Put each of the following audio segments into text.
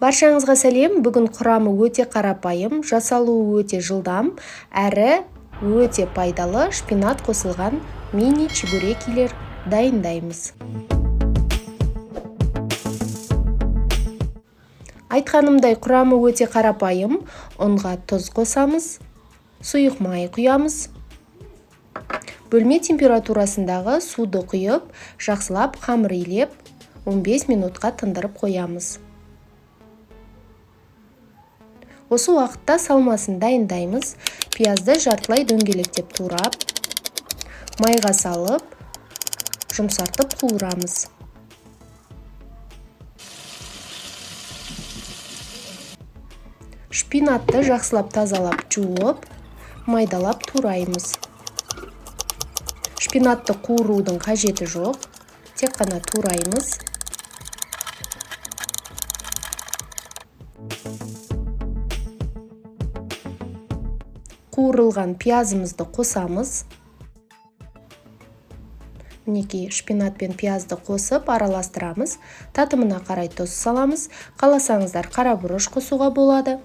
Баршаңызға сәлем. Бүгін құрамы өте қарапайым, жасалуы өте жылдам, әрі өте пайдалы шпинат қосылған мини чебурекилер дайындаймыз. Айтқанымдай, құрамы өте қарапайым. Ұнға тұз қосамыз, сұйық май құямыз. Бөлме температурасындағы суды құйып, жақсылап қамыр илеп, 15 минутқа тындырып қоямыз. Осы уақытта салмасын дайындаймыз. Пиязды жартылай дөңгелектеп турап, майға салып, жұмсартып қуырамыз. Шпинатты жақсылап тазалап жуып, майдалап тураймыз. Шпинатты қуырудың қажеті жоқ, тек қана тураймыз. Қуырылған пиязымызды қосамыз. Мінекей, шпинат пен пиязды қосып араластырамыз. Татымына қарай тұз саламыз. Қаласаңыздар қара бұрыш қосуға болады.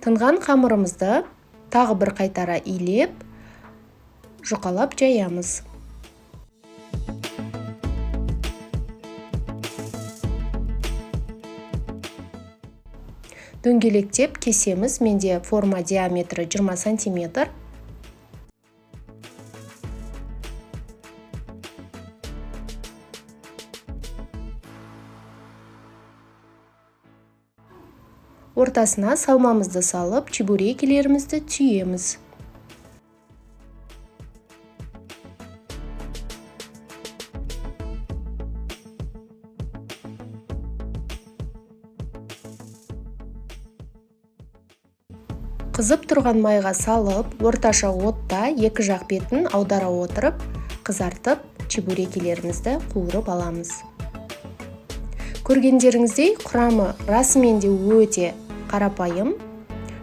Тынған қамырымызды тағы бір қайтара илеп, жұқалап жаямыз. Дөңгелектеп кесеміз. Менде форма диаметрі 20 сантиметр. Ортасына салмамызды салып, чебурекилерімізді түйеміз. Қызып тұрған майға салып, орташа отта екі жақ бетін аудара отырып, қызартып, чебурекилерімізді қуырып аламыз. Көргендеріңіздей, құрамы расымен де өте қарапайым,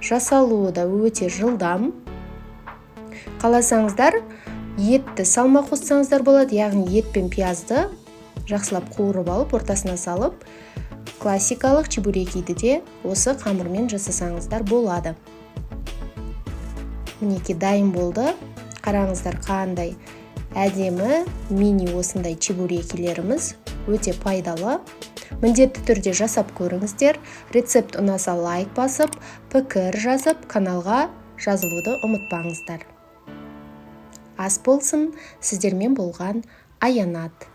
жасалуы да өте жылдам. Қаласаңыздар, етті салма қоссаңыздар болады, яғни ет пен пиязды жақсылап қуырып алып, ортасына салып, классикалық чебурекиді де осы қамырмен жасасаңыздар болады. Мінекей дайын болды. Қараңыздар қандай әдемі мини осындай чебурекилеріміз өте пайдалы. Міндетті түрде жасап көріңіздер. Рецепт ұнаса лайк басып, пікір жазып, каналға жазылуды ұмытпаңыздар. Ас болсын, сіздермен болған Аянат.